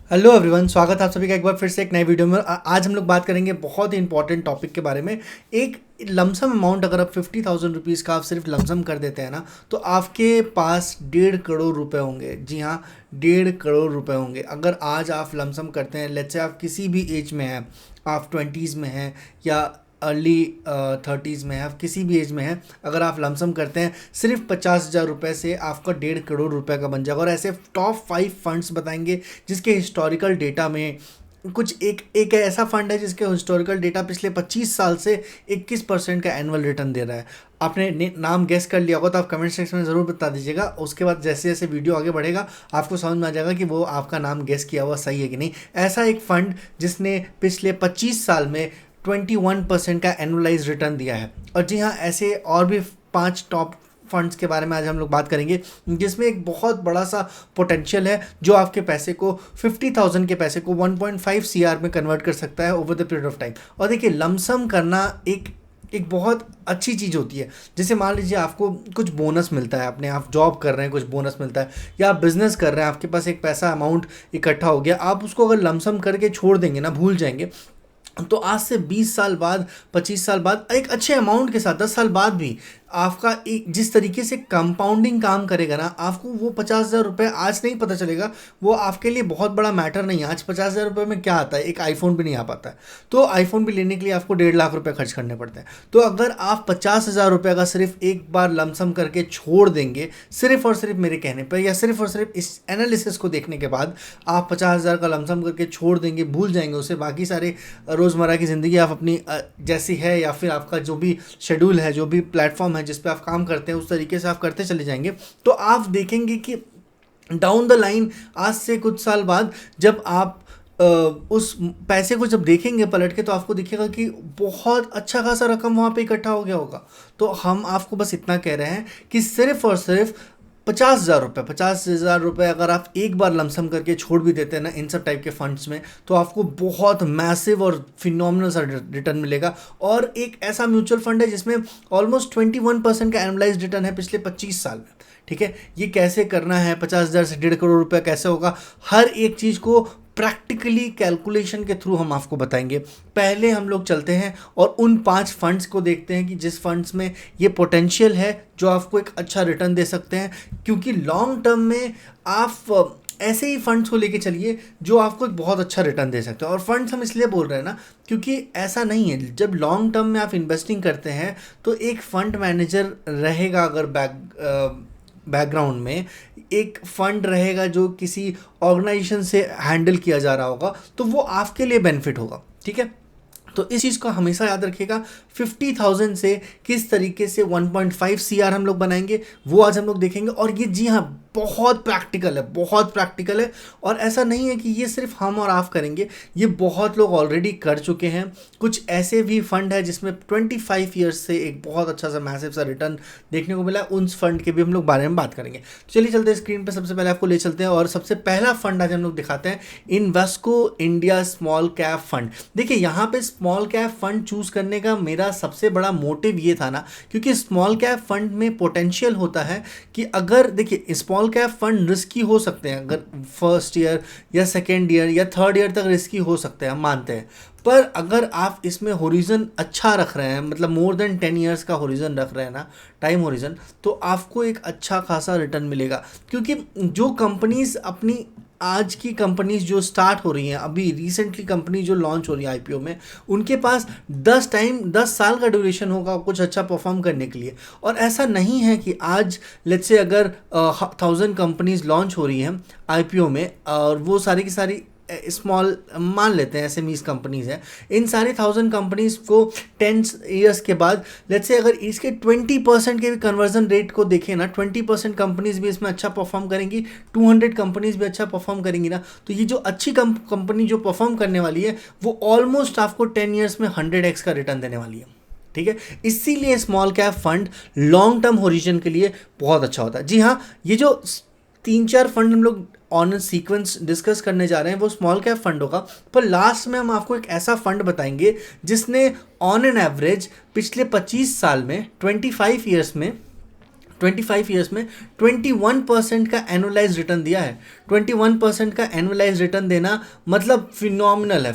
Hello everyone, स्वागत है आप सभी का एक बार फिर से एक नए वीडियो में। आज हम लोग बात करेंगे बहुत ही इंपॉर्टेंट टॉपिक के बारे में। एक लमसम अमाउंट अगर आप 50,000 रुपीज़ का आप सिर्फ लमसम कर देते हैं ना, तो आपके पास 1.5 करोड़ रुपए होंगे। जी हाँ, 1.5 करोड़ रुपए होंगे अगर आज आप लमसम करते हैं। लेट्स से आप किसी भी एज में हैं, आप 20s में हैं या अर्ली 30s में है, आप किसी भी एज में हैं, अगर आप लमसम करते हैं सिर्फ 50,000 रुपये से आपका 1.5 करोड़ रुपए का बन जाएगा। और ऐसे टॉप 5 फंड्स बताएंगे जिसके हिस्टोरिकल डेटा में कुछ एक ऐसा फंड है जिसके हिस्टोरिकल डेटा पिछले 25 साल से 21% का एनुअल रिटर्न दे रहा है। आपने नाम गेस कर लिया होगा तो आप कमेंट सेक्शन में ज़रूर बता दीजिएगा। उसके बाद जैसे जैसे वीडियो आगे बढ़ेगा आपको समझ में आ जाएगा कि वो आपका नाम गेस किया हुआ सही है कि नहीं। ऐसा एक फंड जिसने पिछले 25 साल में 21% का एनुअलाइज रिटर्न दिया है। और जी हाँ, ऐसे और भी 5 टॉप फंड्स के बारे में आज हम लोग बात करेंगे जिसमें एक बहुत बड़ा सा पोटेंशियल है जो आपके पैसे को 50,000 के पैसे को 1.5 CR में कन्वर्ट कर सकता है over the period of time. और देखिए, लमसम करना एक बहुत अच्छी चीज़ होती है। जैसे मान लीजिए आपको कुछ बोनस मिलता है, अपने आप जॉब कर रहे हैं, कुछ बोनस मिलता है, या आप बिजनेस कर रहे हैं, आपके पास एक पैसा अमाउंट इकट्ठा हो गया, आप उसको अगर लमसम करके छोड़ देंगे ना, भूल जाएंगे, तो आज से 20 साल बाद, 25 साल बाद, एक अच्छे अमाउंट के साथ 10 साल बाद भी आपका एक जिस तरीके से कंपाउंडिंग काम करेगा ना, आपको वो 50,000 रुपये आज नहीं पता चलेगा। वो आपके लिए बहुत बड़ा मैटर नहीं है। आज 50,000 रुपये में क्या आता है, एक आईफोन भी नहीं आ पाता है। तो आईफोन भी लेने के लिए आपको 1.5 लाख रुपये खर्च करने पड़ते हैं। तो अगर आप 50,000 रुपये का सिर्फ एक बार लमसम करके छोड़ देंगे, सिर्फ और सिर्फ मेरे कहने पर, या सिर्फ और सिर्फ इस एनालिसिस को देखने के बाद आप 50,000 का लमसम करके छोड़ देंगे, भूल जाएंगे उसे, बाकी सारे रोज़मर्रा की ज़िंदगी आप अपनी जैसी है, या फिर आपका जो भी शेड्यूल है, जो भी प्लेटफॉर्म है जिस पे आप काम करते हैं, उस तरीके से आप करते चले जाएंगे, तो आप देखेंगे कि डाउन द लाइन, आज से कुछ साल बाद, जब आप उस पैसे को जब देखेंगे पलट के, तो आपको दिखेगा कि बहुत अच्छा खासा रकम वहाँ पे इकट्ठा हो गया होगा। तो हम आपको बस इतना कह रहे हैं कि सिर्फ और सिर्फ 50,000 रुपये अगर आप एक बार लमसम करके छोड़ भी देते हैं ना इन सब टाइप के फंड्स में, तो आपको बहुत मैसिव और फिनोमिनल सा रिटर्न मिलेगा। और एक ऐसा म्यूचुअल फंड है जिसमें ऑलमोस्ट 21% का एनुअलाइज्ड रिटर्न है पिछले 25 साल में। ठीक है, ये कैसे करना है, 50,000 से 1.5 करोड़ रुपया कैसे होगा, हर एक चीज़ को प्रैक्टिकली कैलकुलेशन के थ्रू हम आपको बताएंगे। पहले हम लोग चलते हैं और उन 5 फंड्स को देखते हैं कि जिस फंड्स में ये पोटेंशियल है जो आपको एक अच्छा रिटर्न दे सकते हैं। क्योंकि लॉन्ग टर्म में आप ऐसे ही फंड्स को लेके चलिए जो आपको एक बहुत अच्छा रिटर्न दे सकते हैं। और फंड्स हम इसलिए बोल रहे हैं ना, क्योंकि ऐसा नहीं है, जब लॉन्ग टर्म में आप इन्वेस्टिंग करते हैं तो एक फंड मैनेजर रहेगा, अगर बैकग्राउंड में एक फंड रहेगा जो किसी ऑर्गेनाइजेशन से हैंडल किया जा रहा होगा, तो वो आपके लिए बेनिफिट होगा। ठीक है, तो इस चीज़ को हमेशा याद रखिएगा। 50,000 से किस तरीके से 1.5 CR हम लोग बनाएंगे, वो आज हम लोग देखेंगे। और ये जी हाँ, बहुत प्रैक्टिकल है, बहुत प्रैक्टिकल है। और ऐसा नहीं है कि ये सिर्फ हम और आप करेंगे, ये बहुत लोग ऑलरेडी कर चुके हैं। कुछ ऐसे भी फंड है जिसमें 25 ईयर्स से एक बहुत अच्छा सा मैसिव सा रिटर्न देखने को मिला, उन फंड के भी हम लोग बारे में बात करेंगे। तो चलिए चलते हैं स्क्रीन पर, सबसे पहले आपको ले चलते हैं और सबसे पहला फंड आज हम लोग दिखाते हैं, Invesco India small cap fund. देखिए, यहाँ पे स्मॉल कैप फंड चूज करने का मेरा सबसे बड़ा मोटिव ये था ना, क्योंकि स्मॉल कैप फंड में पोटेंशियल होता है कि अगर देखिए, स्मॉल कैप फंड रिस्की हो सकते हैं, अगर फर्स्ट ईयर या सेकेंड ईयर या थर्ड ईयर तक रिस्की हो सकते हैं, हम मानते हैं। पर अगर आप इसमें होरिजन अच्छा रख रहे हैं, मतलब मोर देन 10 ईयर्स का होरिजन रख रहे हैं ना, टाइम होरिजन, तो आपको एक अच्छा खासा रिटर्न मिलेगा। क्योंकि जो कंपनीज अपनी आज की कंपनीज जो स्टार्ट हो रही हैं, अभी रिसेंटली कंपनी जो लॉन्च हो रही है आईपीओ में, उनके पास 10 साल का ड्यूरेशन होगा कुछ अच्छा परफॉर्म करने के लिए। और ऐसा नहीं है कि आज लेट्स से अगर 1000 कंपनीज लॉन्च हो रही हैं आईपीओ में, और वो सारी की सारी स्मॉल मान लेते हैं एसएमईज कंपनीज हैं, इन सारी 1000 कंपनीज को 10 ईयर्स के बाद लेट्स से अगर इसके 20% के भी कन्वर्जन रेट को देखें ना, 20% कंपनीज भी इसमें अच्छा परफॉर्म करेंगी, 200 कंपनीज भी अच्छा परफॉर्म करेंगी ना, तो ये जो अच्छी कंपनी जो परफॉर्म करने वाली है वो ऑलमोस्ट आपको 10 ईयर्स में 100x का रिटर्न देने वाली है। ठीक है, इसीलिए small cap fund long term horizon के लिए बहुत अच्छा होता है। जी हाँ, ये जो 3-4 फंड हम लोग ऑन सीक्वेंस डिस्कस करने जा रहे हैं वो स्मॉल कैप फंड होगा, पर लास्ट में हम आपको एक ऐसा फंड बताएंगे जिसने ऑन एन एवरेज पिछले 25 साल में, 25 ईयर्स में 25 ईयर्स में 21% का एनुअलाइज रिटर्न दिया है। 21% का एनुअलाइज रिटर्न देना मतलब फिनोमिनल है,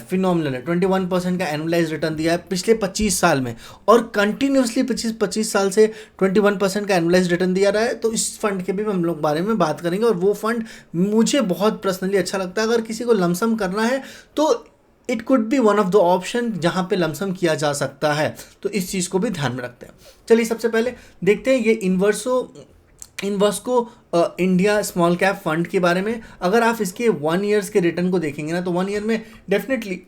21% का एनुअलाइज रिटर्न दिया है पिछले 25 साल में, और कंटिन्यूसली 25 साल से 21% का एनुअलाइज रिटर्न दिया रहा है। तो इस फंड के भी हम लोग बारे में बात करेंगे, और वो फंड मुझे बहुत पर्सनली अच्छा लगता है। अगर किसी को लमसम करना है तो it could be one of the option जहाँ पे लमसम किया जा सकता है, तो इस चीज़ को भी ध्यान में रखते हैं। चलिए सबसे पहले देखते हैं ये इन्वर्सको इंडिया स्मॉल कैप फंड के बारे में। अगर आप इसके 1 ईयर्स के रिटर्न को देखेंगे ना, तो 1 ईयर में डेफिनेटली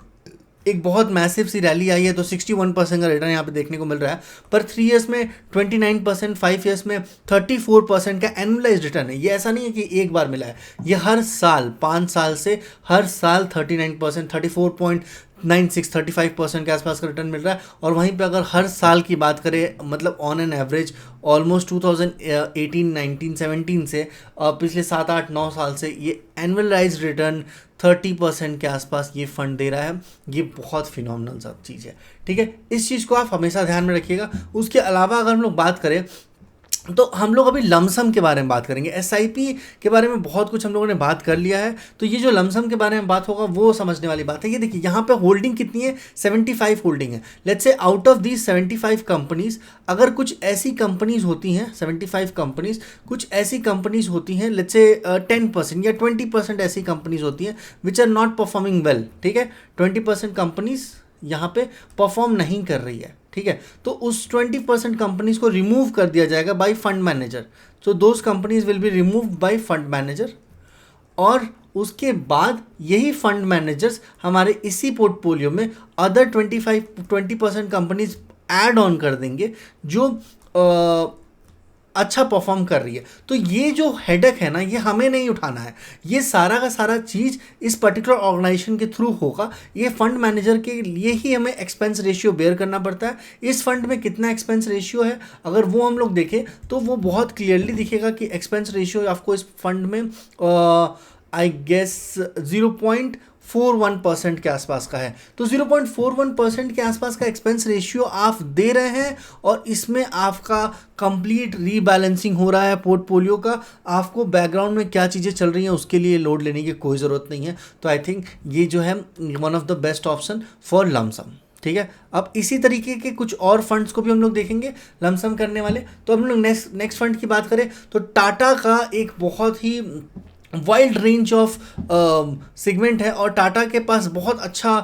एक बहुत मैसिव सी रैली आई है, तो 61% का रिटर्न यहाँ पे देखने को मिल रहा है। पर 3 ईयर्स में 29%, 5 ईयर्स में 34% का एनुअलाइज रिटर्न है। ये ऐसा नहीं है कि एक बार मिला है, ये हर साल 5 साल से हर साल 39%, 34.96, 35% के आसपास का रिटर्न मिल रहा है। और वहीं पे अगर हर साल की बात करें, मतलब ऑन एन एवरेज ऑलमोस्ट 2018, 19, 17 से पिछले 7, 8, 9 साल से ये एनुअलाइज रिटर्न 30% के आसपास ये फंड दे रहा है। ये बहुत फिनोमिनल सा चीज़ है, ठीक है। इस चीज़ को आप हमेशा ध्यान में रखिएगा। उसके अलावा अगर हम लोग बात करें तो हम लोग अभी लमसम के बारे में बात करेंगे। एसआईपी के बारे में बहुत कुछ हम लोगों ने बात कर लिया है, तो ये जो लमसम के बारे में बात होगा वो समझने वाली बात है। ये देखिए यहाँ पे होल्डिंग कितनी है, 75 होल्डिंग है। Let's say out of these 75 companies, अगर कुछ ऐसी कंपनीज होती हैं 75 कंपनीज, कुछ ऐसी कंपनीज होती हैं लेट्स से 10% या 20% ऐसी कंपनीज होती हैं which are not performing well, ठीक है। 20% कंपनीज यहाँ पे परफॉर्म नहीं कर रही है, ठीक है। तो उस 20% कंपनीज को रिमूव कर दिया जाएगा बाय फंड मैनेजर। तो those companies will be removed by fund manager, और उसके बाद यही फंड मैनेजर्स हमारे इसी पोर्टफोलियो में अदर 20% कंपनीज ऐड ऑन कर देंगे जो अच्छा परफॉर्म कर रही है। तो ये जो हेडेक है ना, ये हमें नहीं उठाना है। ये सारा का सारा चीज़ इस पर्टिकुलर ऑर्गेनाइजेशन के थ्रू होगा। ये फंड मैनेजर के लिए ही हमें एक्सपेंस रेशियो बेयर करना पड़ता है। इस फंड में कितना एक्सपेंस रेशियो है, अगर वो हम लोग देखें तो वो बहुत क्लियरली दिखेगा कि एक्सपेंस रेशियो आपको इस फंड में आई गेस 0.41% के आसपास का है। तो 0.41% के आसपास का एक्सपेंस रेशियो आप दे रहे हैं, और इसमें आपका कंप्लीट रीबैलेंसिंग हो रहा है पोर्टफोलियो का। आपको बैकग्राउंड में क्या चीज़ें चल रही हैं उसके लिए लोड लेने की कोई ज़रूरत नहीं है। तो आई थिंक ये जो है one of the best option for lump sum, ठीक है। अब इसी तरीके के कुछ और फंड्स को भी हम लोग देखेंगे लमसम करने वाले। तो हम लोग नेक्स्ट फंड की बात करें तो टाटा का एक बहुत ही वाइल्ड रेंज ऑफ सेगमेंट है, और टाटा के पास बहुत अच्छा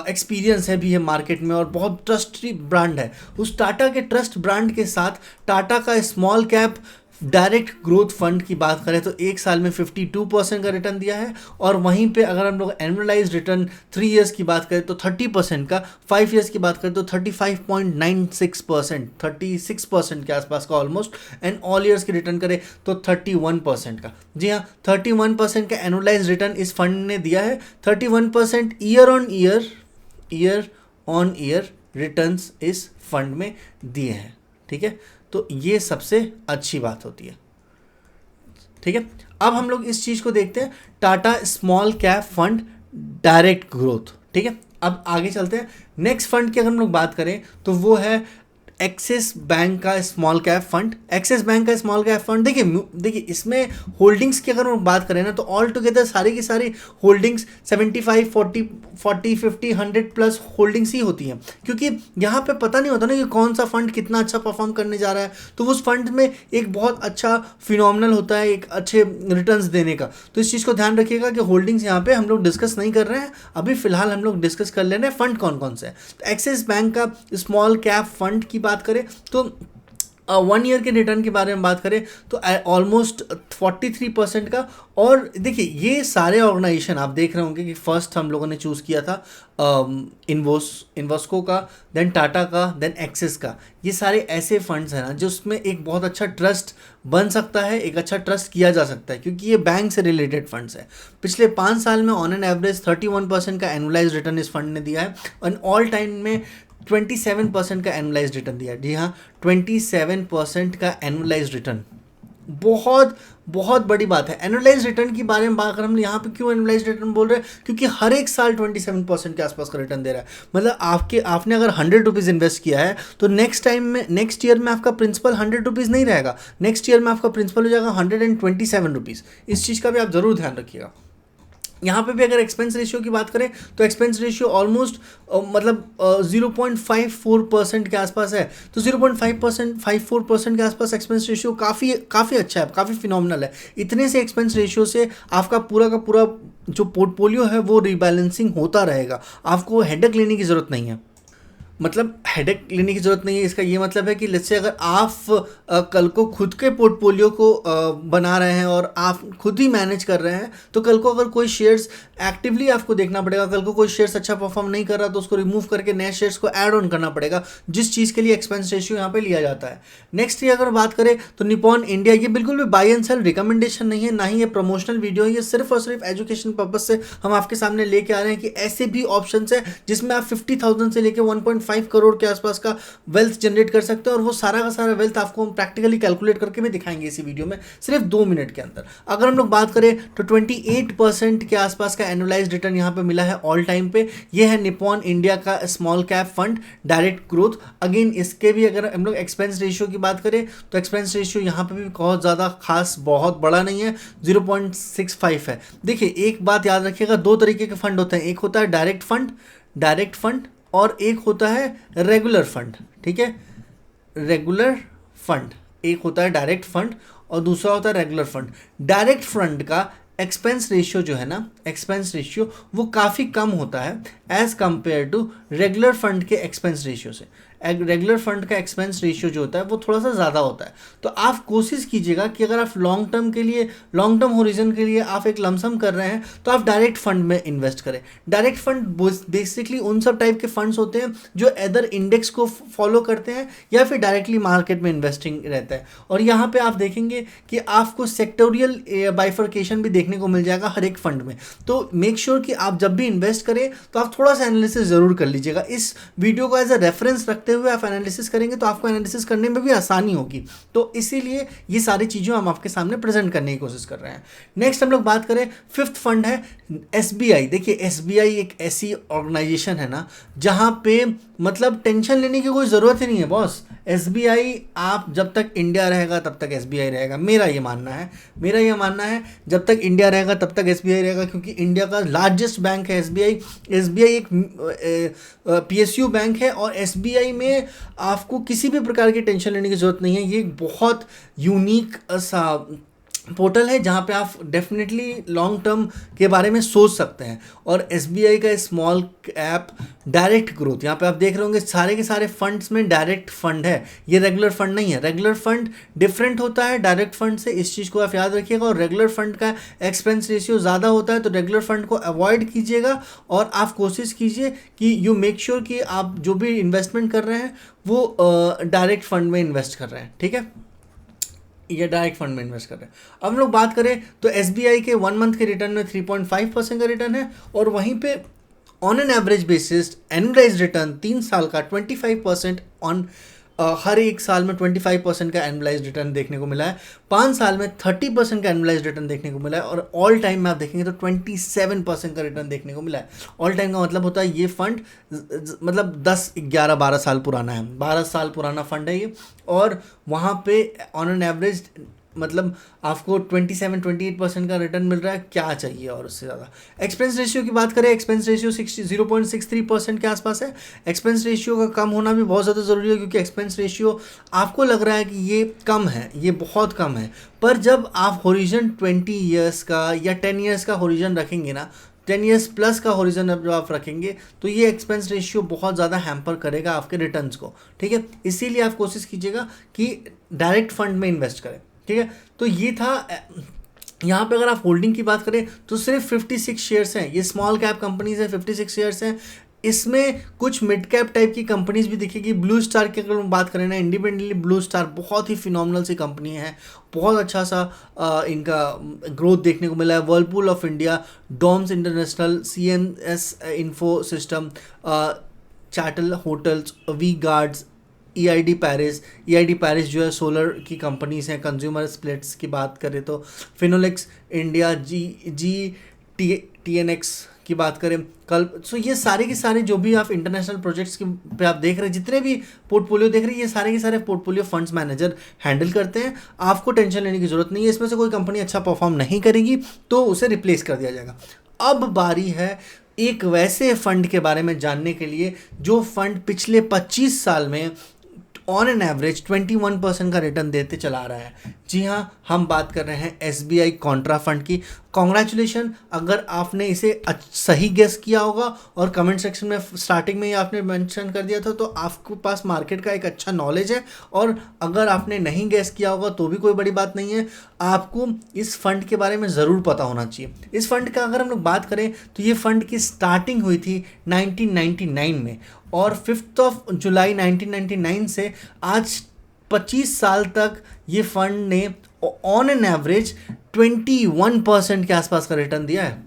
एक्सपीरियंस है भी है मार्केट में, और बहुत ट्रस्टी ब्रांड है। उस टाटा के ट्रस्ट ब्रांड के साथ टाटा का small cap direct growth fund की बात करें तो एक साल में 52% का रिटर्न दिया है। और वहीं पे अगर हम लोग एनुअलाइज रिटर्न 3 ईयर्स की बात करें तो 30% का, 5 ईयर्स की बात करें तो 35.96%, 36% के आसपास का ऑलमोस्ट, एंड ऑल ईयर्स की रिटर्न करें तो 31% का। जी हाँ, 31% का एनुअलाइज रिटर्न इस फंड ने दिया है। 31% ईयर ऑन ईयर रिटर्न्स इस फंड में दिए हैं, ठीक है। तो ये सबसे अच्छी बात होती है, ठीक है। अब हम लोग इस चीज़ को देखते हैं, Tata small cap fund direct growth, ठीक है। अब आगे चलते हैं। नेक्स्ट फंड की अगर हम लोग बात करें तो वो है एक्सिस बैंक का small cap fund. Axis bank का स्मॉल कैप फंड देखिए इसमें होल्डिंग्स की अगर हम बात करें ना, तो ऑल टुगेदर सारी की सारी होल्डिंग्स 75, 40, 50, 100 प्लस होल्डिंग्स ही होती हैं, क्योंकि यहाँ पे पता नहीं होता ना कि कौन सा फंड कितना अच्छा परफॉर्म करने जा रहा है। तो उस फंड में एक बहुत अच्छा फिनोमिनल होता है एक अच्छे रिटर्न्स देने का। तो इस चीज़ को ध्यान रखिएगा कि होल्डिंग्स यहाँ पे हम लोग डिस्कस नहीं कर रहे हैं, अभी फिलहाल हम लोग डिस्कस कर ले रहे हैं फंड कौन कौन से है। तो एक्सिस बैंक का स्मॉल कैप फंड की बात करें तो 1 ईयर के रिटर्न के बारे में बात करें तो ऑलमोस्ट 43% का। और देखिए ये सारे ऑर्गेनाइजेशन आप देख रहे होंगे कि फर्स्ट हम लोगों ने चूज़ किया था इन्वर्सको का, देन टाटा का, देन एक्सिस का। ये सारे ऐसे फंड्स हैं ना जिसमें एक बहुत अच्छा ट्रस्ट बन सकता है, एक अच्छा ट्रस्ट किया जा सकता है, क्योंकि ये बैंक से रिलेटेड फंड्स है। पिछले 5 साल में ऑन एन एवरेज 31% का एनुअलाइज रिटर्न इस फंड ने दिया है, और ऑल टाइम में 27% का एनुअलाइज रिटर्न दिया है। जी हाँ, 27% का एनुअलाइज रिटर्न बहुत बहुत बड़ी बात है। एनुअलाइज रिटर्न की बारे में बात कर, हम यहाँ पे क्यों एनुअलाइज रिटर्न बोल रहे हैं, क्योंकि हर एक साल 27% के आसपास का रिटर्न दे रहा है। मतलब आपने अगर 100 रुपीज़ इन्वेस्ट किया है तो नेक्स्ट ईयर में आपका प्रिंसिपल 100 रुपीज़ नहीं रहेगा, नेक्स्ट ईयर में आपका प्रिंसिपल हो जाएगा 127 रुपीज़। इस चीज़ का भी आप ज़रूर ध्यान रखिएगा। यहाँ पे भी अगर एक्सपेंस रेशियो की बात करें तो एक्सपेंस रेशियो ऑलमोस्ट मतलब 0.54% के आसपास है। तो 0.54% के आसपास एक्सपेंस रेशियो काफ़ी अच्छा है, काफ़ी फिनोमिनल है। इतने से एक्सपेंस रेशियो से आपका पूरा का पूरा जो पोर्टफोलियो है वो रिबैलेंसिंग होता रहेगा, आपको हेडेक लेने की ज़रूरत नहीं है। मतलब हेडेक लेने की ज़रूरत नहीं है, इसका ये मतलब है कि लेट्स से अगर आप कल को खुद के पोर्टफोलियो को बना रहे हैं और आप खुद ही मैनेज कर रहे हैं, तो कल को अगर कोई शेयर्स एक्टिवली आपको देखना पड़ेगा, कल को कोई शेयर्स अच्छा परफॉर्म नहीं कर रहा तो उसको रिमूव करके नए शेयर्स को ऐड ऑन करना पड़ेगा, जिस चीज़ के लिए एक्सपेंस रेशियो यहाँ पे लिया जाता है। नेक्स्ट ये अगर बात करें तो निपॉन इंडिया, ये बिल्कुल भी बाय एंड सेल रिकमेंडेशन नहीं है, ना ही ये प्रमोशनल वीडियो है, ये सिर्फ और सिर्फ एजुकेशन पर्पज से हम आपके सामने लेके आ रहे हैं कि ऐसे भी ऑप्शन है जिसमें आप 50,000 से लेकर 1.5 करोड़ के आसपास का वेल्थ जनरेट कर सकते हैं, और वो सारा का सारा वेल्थ आपको हम प्रैक्टिकली कैलकुलेट करके भी दिखाएंगे इसी वीडियो में सिर्फ 2 मिनट के अंदर। अगर हम लोग बात करें तो 28% के आसपास का एनुअलाइज्ड रिटर्न यहाँ पे मिला है ऑल टाइम पे। ये है निपॉन इंडिया का small cap fund direct growth. Again इसके भी अगर हम लोग एक्सपेंस रेशियो की बात करें तो एक्सपेंस रेशियो यहाँ पे भी बहुत ज़्यादा खास बहुत बड़ा नहीं है, 0.65 है। देखिए एक बात याद रखिएगा, 2 तरीके के फंड होते हैं, एक होता है डायरेक्ट फंड और एक होता है रेगुलर फंड। ठीक है, रेगुलर फंड एक होता है डायरेक्ट फंड और दूसरा होता है रेगुलर फंड। डायरेक्ट फंड का एक्सपेंस रेशियो जो है ना, एक्सपेंस रेशियो वो काफ़ी कम होता है as compared to regular fund के एक्सपेंस रेशियो से। रेगुलर फंड का एक्सपेंस रेशियो जो होता है वो थोड़ा सा ज़्यादा होता है। तो आप कोशिश कीजिएगा कि अगर आप लॉन्ग टर्म होरिजन के लिए आप एक लमसम कर रहे हैं तो आप डायरेक्ट फंड में इन्वेस्ट करें। डायरेक्ट फंड बेसिकली उन सब टाइप के फंड्स होते हैं जो अदर इंडेक्स को फॉलो करते हैं या फिर डायरेक्टली मार्केट में इन्वेस्टिंग रहता है। और यहाँ पे आप देखेंगे कि आपको सेक्टोरियल बाइफर्केशन भी देखने को मिल जाएगा हर एक फंड में। तो मेक श्योर कि आप जब भी इन्वेस्ट करें तो आप थोड़ा सा एनालिसिस ज़रूर कर लीजिएगा। इस वीडियो को एज अ रेफरेंस रखते हुए आप एनालिसिस करेंगे तो आपको एनालिसिस करने में भी आसानी होगी। तो इसीलिए ये सारी चीज़ें हम आपके सामने प्रेजेंट करने की कोशिश कर रहे हैं। नेक्स्ट हम लोग बात करें, 5th फंड है SBI। देखिए SBI एक ऐसी ऑर्गेनाइजेशन है ना जहाँ पे मतलब टेंशन लेने की कोई ज़रूरत ही नहीं है बॉस। SBI आप जब तक इंडिया रहेगा तब तक SBI रहेगा, मेरा ये मानना है जब तक इंडिया रहेगा तब तक SBI रहेगा, क्योंकि इंडिया का लार्जेस्ट बैंक है SBI। SBI एक PSU बैंक है और SBI में आपको किसी भी प्रकार की टेंशन लेने की ज़रूरत नहीं है। ये एक बहुत यूनिक सा पोर्टल है जहाँ पे आप डेफिनेटली लॉन्ग टर्म के बारे में सोच सकते हैं। और SBI का स्मॉल कैप डायरेक्ट ग्रोथ, यहाँ पे आप देख रहे होंगे सारे के सारे फंड्स में डायरेक्ट फंड है, ये रेगुलर फंड नहीं है। रेगुलर फंड डिफरेंट होता है डायरेक्ट फंड से, इस चीज़ को आप याद रखिएगा। और रेगुलर फंड का एक्सपेंस रेशियो ज़्यादा होता है, तो रेगुलर फंड को अवॉइड कीजिएगा और आप कोशिश कीजिए कि यू मेक श्योर कि आप जो भी इन्वेस्टमेंट कर रहे हैं वो डायरेक्ट फंड में इन्वेस्ट कर रहे हैं। ठीक है, ये डायरेक्ट फंड में इन्वेस्ट कर रहे हैं। अब हम लोग बात करें तो SBI के 1 मंथ के रिटर्न में 3.5% का रिटर्न है, और वहीं पे on an average basis annualised return 3 साल का 25% ऑन हर एक साल में 25% का एनुअलाइज्ड रिटर्न देखने को मिला है। 5 साल में 30% का एनुअलाइज्ड रिटर्न देखने को मिला है, और ऑल टाइम में आप देखेंगे तो 27% का रिटर्न देखने को मिला है। ऑल टाइम का मतलब होता है ये फंड मतलब 10, 11, 12 साल पुराना है, 12 साल पुराना फंड है ये। और वहाँ पे ऑन एन एवरेज मतलब आपको 27-28% का रिटर्न मिल रहा है, क्या चाहिए और उससे ज़्यादा। एक्सपेंस रेशियो की बात करें, एक्सपेंस रेशियो 0.63% के आसपास है। एक्सपेंस रेशियो का कम होना भी बहुत ज़्यादा ज़रूरी है, क्योंकि एक्सपेंस रेशियो आपको लग रहा है कि ये कम है, ये बहुत कम है, पर जब आप होरिजन 20 ईयर्स का या 10 ईयर्स का होरिजन रखेंगे ना, 10 ईयर्स प्लस का होरिजन जब आप रखेंगे तो ये एक्सपेंस रेशियो बहुत ज़्यादा हैम्पर करेगा आपके रिटर्न्स को। ठीक है, इसीलिए आप कोशिश कीजिएगा कि डायरेक्ट फंड में इन्वेस्ट करें। ठीक है, तो ये था। यहाँ पे अगर आप होल्डिंग की बात करें तो सिर्फ 56 शेयर्स हैं, ये स्मॉल कैप कंपनीज है, 56 शेयर्स हैं। इसमें कुछ मिड कैप टाइप की कंपनीज भी दिखेगी। ब्लू स्टार की अगर हम बात करें ना, इंडिपेंडेंटली ब्लू स्टार बहुत ही फिनोमिनल सी कंपनी है, बहुत अच्छा सा इनका ग्रोथ देखने को मिला है। Whirlpool of India, Doms International, CNS Info System, चैटल Hotels, V Guards, EID Parry जो है सोलर की कंपनीज हैं। कंज्यूमर स्प्लिट्स की बात करें तो फिनोलेक्स इंडिया, टीएनएक्स की बात करें कल। सो ये सारे के सारे जो भी आप इंटरनेशनल प्रोजेक्ट्स के पे आप देख रहे हैं, जितने भी पोर्टफोलियो देख रहे हैं, ये सारे के सारे पोर्टफोलियो फंड्स मैनेजर हैंडल करते हैं। आपको टेंशन लेने की जरूरत नहीं है। इसमें से कोई कंपनी अच्छा परफॉर्म नहीं करेगी तो उसे रिप्लेस कर दिया जाएगा। अब बारी है एक वैसे फंड के बारे में जानने के लिए जो फंड पिछले 25 साल में ऑन एन एवरेज 21% का रिटर्न देते चला रहा है। जी हाँ, हम बात कर रहे हैं एसबीआई कॉन्ट्रा फंड की। कॉन्ग्रेचुलेशन, अगर आपने इसे सही गेस किया होगा और कमेंट सेक्शन में स्टार्टिंग में ही आपने मेंशन कर दिया था, तो आपके पास मार्केट का एक अच्छा नॉलेज है। और अगर आपने नहीं गेस किया होगा तो भी कोई बड़ी बात नहीं है, आपको इस फंड के बारे में ज़रूर पता होना चाहिए। इस फंड का अगर हम लोग बात करें तो ये फंड की स्टार्टिंग हुई थी 1999 में, और 5 जुलाई 1999 से आज 25 साल तक ये फंड ने ऑन एन एवरेज 21% के आसपास का रिटर्न दिया है।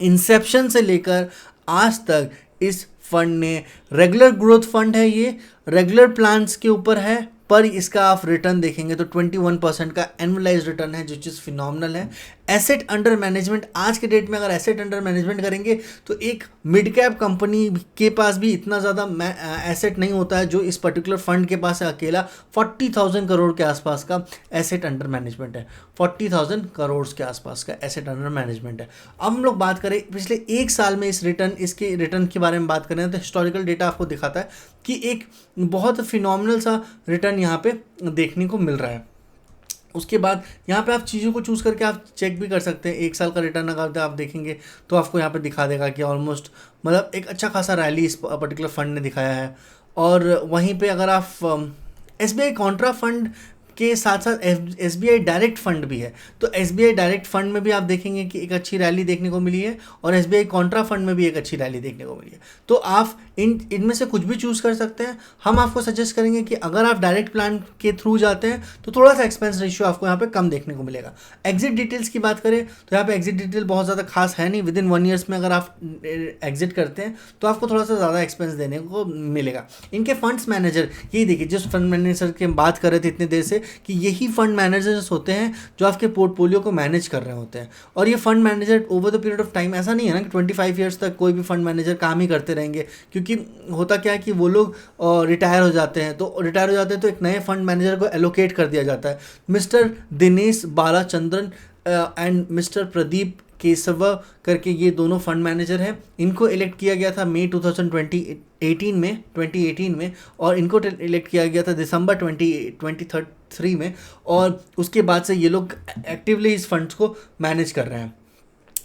इंसेप्शन से लेकर आज तक इस फंड ने, रेगुलर ग्रोथ फंड है, ये रेगुलर प्लान्स के ऊपर है, पर इसका आप रिटर्न देखेंगे तो 21% का एनुअलाइज रिटर्न है, जो चीज़ फिनोमिनल है। एसेट अंडर मैनेजमेंट, आज के डेट में अगर एसेट अंडर मैनेजमेंट करेंगे तो एक मिड कैप कंपनी के पास भी इतना ज़्यादा एसेट नहीं होता है जो इस पर्टिकुलर फंड के पास है। अकेला 40,000 करोड़ के आसपास का एसेट अंडर मैनेजमेंट है। 40,000 करोड़ के आसपास का एसेट अंडर मैनेजमेंट है। अब हम लोग बात करें पिछले एक साल में इसके रिटर्न के बारे में बात करें तो हिस्टोरिकल डेटा आपको दिखाता है कि एक बहुत फिनोमिनल सा रिटर्न यहाँ पे देखने को मिल रहा है। उसके बाद यहाँ पे आप चीज़ों को चूज़ करके आप चेक भी कर सकते हैं। एक साल का रिटर्न अगर आप देखेंगे तो आपको यहाँ पे दिखा देगा कि ऑलमोस्ट मतलब एक अच्छा खासा रैली इस पर्टिकुलर फंड ने दिखाया है। और वहीं पे अगर आप एसबीआई कॉन्ट्रा फंड के साथ साथ एसबीआई डायरेक्ट फंड भी है, तो एसबीआई डायरेक्ट फंड में भी आप देखेंगे कि एक अच्छी रैली देखने को मिली है, और एसबीआई कॉन्ट्रा फंड में भी एक अच्छी रैली देखने को मिली है। तो आप इनमें से कुछ भी चूज़ कर सकते हैं। हम आपको सजेस्ट करेंगे कि अगर आप डायरेक्ट प्लान के थ्रू जाते हैं तो थोड़ा सा एक्सपेंस रेशियो आपको यहाँ पे कम देखने को मिलेगा। एग्जिट डिटेल्स की बात करें तो यहाँ पे एग्जिट डिटेल बहुत ज़्यादा खास है नहीं। विदिन 1 ईयर्स में अगर आप एग्जिट करते हैं तो आपको थोड़ा सा ज़्यादा एक्सपेंस देने को मिलेगा। इनके फंड्स मैनेजर, यही देखिए, जिस फंड मैनेजर की हम बात कर रहे थे इतनी देर से, कि यही फंड मैनेजर्स होते हैं जो आपके पोर्टफोलियो को मैनेज कर रहे होते हैं। और ये fund manager over the period of time, ऐसा नहीं है ना कि 25 ईयर्स तक कोई भी फंड मैनेजर काम ही करते रहेंगे, क्योंकि होता क्या है कि वो लोग रिटायर हो जाते हैं, तो एक नए फंड मैनेजर को एलोकेट कर दिया जाता है। Mister Dinesh Balachandran and mister Pradeep Keshav करके ये दोनों फंड मैनेजर हैं। इनको इलेक्ट किया गया था मई 2018 में, और इनको इलेक्ट किया गया था दिसंबर 2023 में, और उसके बाद से ये लोग एक्टिवली इस फंड्स को मैनेज कर रहे हैं।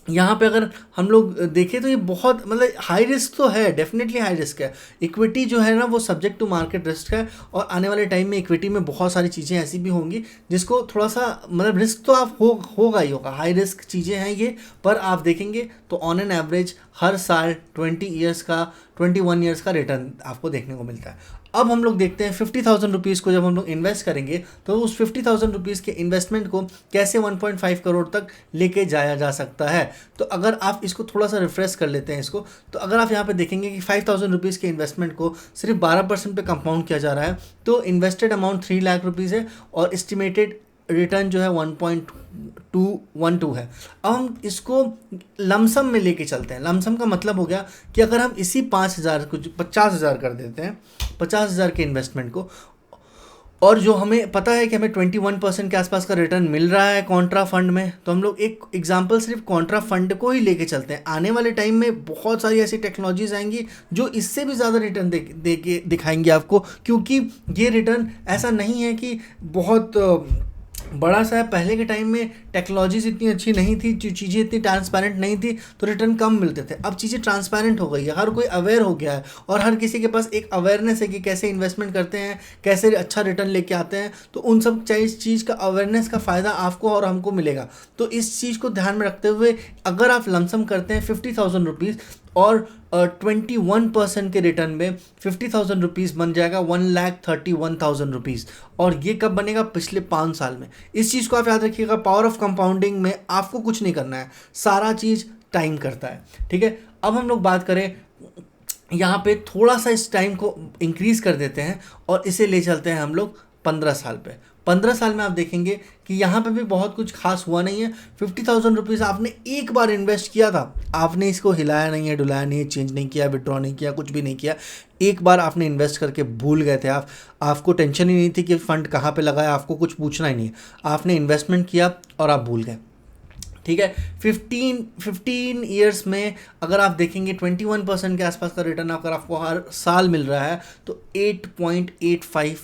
यहाँ पे अगर हम लोग देखें तो ये बहुत मतलब हाई रिस्क तो है, डेफिनेटली हाई रिस्क है। इक्विटी जो है ना वो सब्जेक्ट टू मार्केट रिस्क है, और आने वाले टाइम में इक्विटी में बहुत सारी चीज़ें ऐसी भी होंगी जिसको थोड़ा सा मतलब रिस्क तो आप होगा ही होगा। हाई रिस्क चीज़ें हैं ये, पर आप देखेंगे तो ऑन एन एवरेज हर साल 21 ईयर्स का रिटर्न आपको देखने को मिलता है। अब हम लोग देखते हैं 50,000 रुपीज़ को जब हम लोग इन्वेस्ट करेंगे तो उस 50,000 रुपीज़ के इन्वेस्टमेंट को कैसे 1.5 करोड़ तक लेके जाया जा सकता है। तो अगर आप इसको थोड़ा सा रिफ्रेश कर लेते हैं इसको, तो अगर आप यहाँ पे देखेंगे कि 5,000 रुपीज़ के इन्वेस्टमेंट को सिर्फ 12% पे कंपाउंड किया जा रहा है, तो इन्वेस्टेड अमाउंट 3 लाख रुपीज़ है, और एस्टिमेटेड रिटर्न जो है 1.212 है। अब हम इसको लमसम में लेके चलते हैं। लमसम का मतलब हो गया कि अगर हम इसी 5,000 को 50,000 कर देते हैं, 50,000 के इन्वेस्टमेंट को, और जो हमें पता है कि हमें 21% के आसपास का रिटर्न मिल रहा है कॉन्ट्रा फंड में, तो हम लोग एक एग्जांपल सिर्फ कॉन्ट्रा फंड को ही लेके चलते हैं। आने वाले टाइम में बहुत सारी ऐसी टेक्नोलॉजीज आएंगी जो इससे भी ज़्यादा रिटर्न दिखाएंगे आपको, क्योंकि ये रिटर्न ऐसा नहीं है कि बहुत बड़ा सा है। पहले के टाइम में टेक्नोलॉजीज इतनी अच्छी नहीं थी, चीज़ें इतनी ट्रांसपेरेंट नहीं थी, तो रिटर्न कम मिलते थे। अब चीज़ें ट्रांसपेरेंट हो गई है, हर कोई अवेयर हो गया है, और हर किसी के पास एक अवेयरनेस है कि कैसे इन्वेस्टमेंट करते हैं, कैसे अच्छा रिटर्न लेके आते हैं। तो उन सब चीज़ का अवेयरनेस का फ़ायदा आपको और हमको मिलेगा। तो इस चीज़ को ध्यान में रखते हुए अगर आप लमसम करते हैं 50,000 रुपीज़, और 21% के रिटर्न में 50,000 रुपीज़ बन जाएगा 1,31,000 रुपीज़। और ये कब बनेगा? पिछले 5 साल में। इस चीज़ को आप याद रखिएगा, पावर ऑफ कंपाउंडिंग में आपको कुछ नहीं करना है, सारा चीज़ टाइम करता है। ठीक है, अब हम लोग बात करें यहाँ पे थोड़ा सा इस टाइम को इंक्रीज कर देते हैं और इसे ले चलते हैं हम लोग 15 साल पे। 15 साल में आप देखेंगे कि यहाँ पे भी बहुत कुछ खास हुआ नहीं है। 50,000 रुपीज़ आपने एक बार इन्वेस्ट किया था, आपने इसको हिलाया नहीं है, डुलाया नहीं है, चेंज नहीं किया, विड्रॉ नहीं किया, कुछ भी नहीं किया। एक बार आपने इन्वेस्ट करके भूल गए थे आप, आपको टेंशन ही नहीं थी कि फंड कहाँ पे लगाया, आपको कुछ पूछना ही नहीं है, आपने इन्वेस्टमेंट किया और आप भूल गए। ठीक है, 15 ईयर्स में अगर आप देखेंगे 21% के आसपास का रिटर्न अगर आपको हर साल मिल रहा है तो 8.85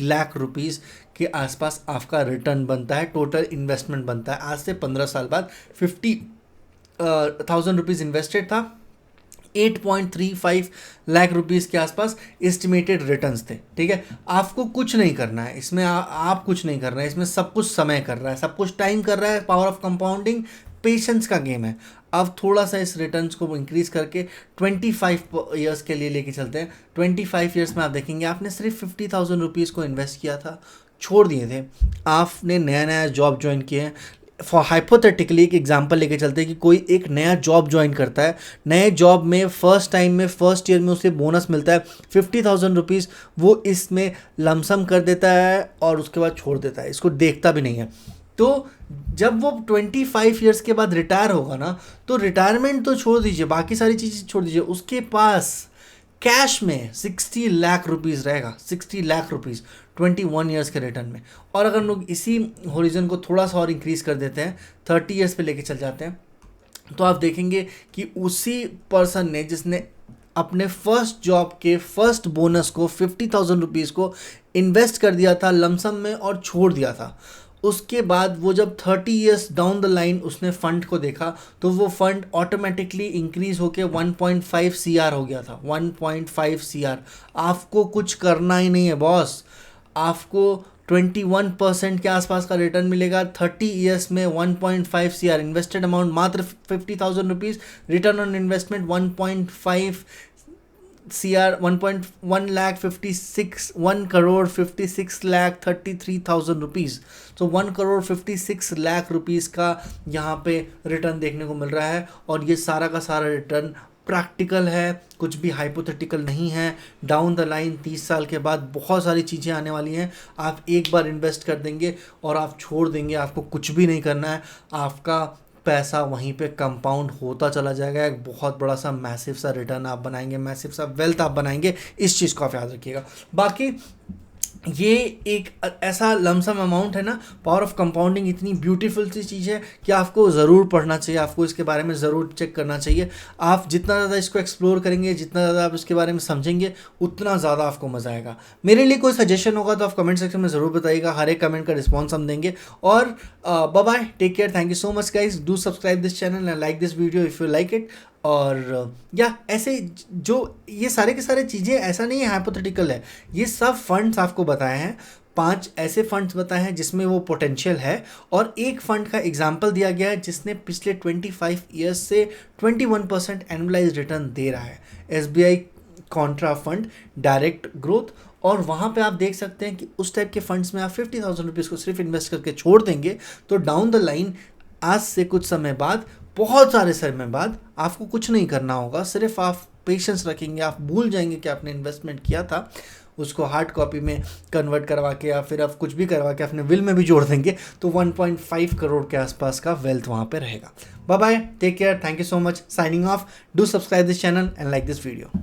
लाख रुपीज़ के आसपास आपका रिटर्न बनता है, टोटल इन्वेस्टमेंट बनता है। आज से 15 साल बाद 50,000 रुपीज़ इन्वेस्टेड था, 8.35 लाख रुपीज़ के आसपास एस्टिमेटेड रिटर्न्स थे। ठीक है, आपको कुछ नहीं करना है इसमें, आप कुछ नहीं कर रहे हैं इसमें, सब कुछ समय कर रहा है, सब कुछ टाइम कर रहा है। पावर ऑफ कंपाउंडिंग पेशेंस का गेम है। अब थोड़ा सा इस रिटर्न्स को इंक्रीज करके 25 ईयर्स के लिए लेके चलते हैं। 25 ईयर्स में आप देखेंगे आपने सिर्फ 50,000 रुपीज़ को इन्वेस्ट किया था, छोड़ दिए थे, आपने नया नया जॉब ज्वाइन किए हैं। फॉर हाइपोथेटिकली एक एग्जांपल लेके चलते हैं कि कोई एक नया जॉब ज्वाइन करता है, नए जॉब में फर्स्ट टाइम में फर्स्ट ईयर में उसे बोनस मिलता है 50,000 रुपीज़, वो इसमें लमसम कर देता है और उसके बाद छोड़ देता है, इसको देखता भी नहीं है। तो जब वो 25 ईयर्स के बाद रिटायर होगा ना, तो रिटायरमेंट तो छोड़ दीजिए, बाकी सारी चीज़ें छोड़ दीजिए, उसके पास कैश में 60 लाख रुपीज़ रहेगा, 60 लाख रुपीज़ 21 ईयर्स के रिटर्न में। और अगर लोग इसी होरिजन को थोड़ा सा और इंक्रीज कर देते हैं, 30 ईयर्स पे लेके चल जाते हैं, तो आप देखेंगे कि उसी पर्सन ने जिसने अपने फर्स्ट जॉब के फर्स्ट बोनस को 50,000 रुपीज़ को इन्वेस्ट कर दिया था लमसम में और छोड़ दिया था, उसके बाद वो जब 30 ईयर्स डाउन द लाइन उसने फंड को देखा तो वो फंड ऑटोमेटिकली इंक्रीज होके 1.5 CR हो गया था। 1.5 CR, आपको कुछ करना ही नहीं है बॉस, आपको 21% के आसपास का रिटर्न मिलेगा 30 ईयर्स में। 1.5 CR इन्वेस्टेड अमाउंट मात्र 50,000 rupees, return on investment 1.5 CR, 1.1 lakh 56 1 crore 56 lakh 33,000 rupees. तो 1 करोड़ 56 लाख रुपीज़ का यहाँ पे रिटर्न देखने को मिल रहा है। और ये सारा का सारा रिटर्न प्रैक्टिकल है, कुछ भी हाइपोथेटिकल नहीं है। डाउन द लाइन 30 साल के बाद बहुत सारी चीज़ें आने वाली हैं, आप एक बार इन्वेस्ट कर देंगे और आप छोड़ देंगे, आपको कुछ भी नहीं करना है, आपका पैसा वहीं पे कंपाउंड होता चला जाएगा। एक बहुत बड़ा सा मैसिव सा रिटर्न आप बनाएंगे, मैसिव सा वेल्थ आप बनाएंगे, इस चीज़ को आप याद रखिएगा। बाकी ये एक ऐसा लमसम अमाउंट है ना, पावर ऑफ कंपाउंडिंग इतनी ब्यूटीफुल सी चीज़ है कि आपको ज़रूर पढ़ना चाहिए, आपको इसके बारे में ज़रूर चेक करना चाहिए। आप जितना ज़्यादा इसको एक्सप्लोर करेंगे, जितना ज़्यादा आप इसके बारे में समझेंगे, उतना ज़्यादा आपको मज़ा आएगा। मेरे लिए कोई सजेशन होगा तो आप कमेंट सेक्शन में ज़रूर बताइएगा, हर एक कमेंट का रिस्पॉन्स हम देंगे। और bye bye, take care, thank you so much guys, do subscribe this channel and like this video if you like it. और या ऐसे जो ये सारे के सारे चीज़ें ऐसा नहीं है हाइपोथेटिकल है, ये सब फंड्स आपको बताए हैं, 5 ऐसे फंड्स बताए हैं जिसमें वो पोटेंशियल है, और एक फंड का एग्जांपल दिया गया है जिसने पिछले 25 ईयर्स से 21% एनुअलाइज रिटर्न दे रहा है, SBI Contra fund direct growth. और वहाँ पे आप देख सकते हैं कि उस टाइप के फंड्स में आप 50,000 रुपीज़ को सिर्फ इन्वेस्ट करके छोड़ देंगे तो डाउन द लाइन आज से कुछ समय बाद, बहुत सारे समय बाद, आपको कुछ नहीं करना होगा, सिर्फ आप पेशेंस रखेंगे, आप भूल जाएंगे कि आपने इन्वेस्टमेंट किया था, उसको हार्ड कॉपी में कन्वर्ट करवा के या फिर आप कुछ भी करवा के अपने विल में भी जोड़ देंगे तो 1.5 करोड़ के आसपास का वेल्थ वहाँ पे रहेगा। Bye bye, take care, thank you so much, signing off, do subscribe this channel and like this video.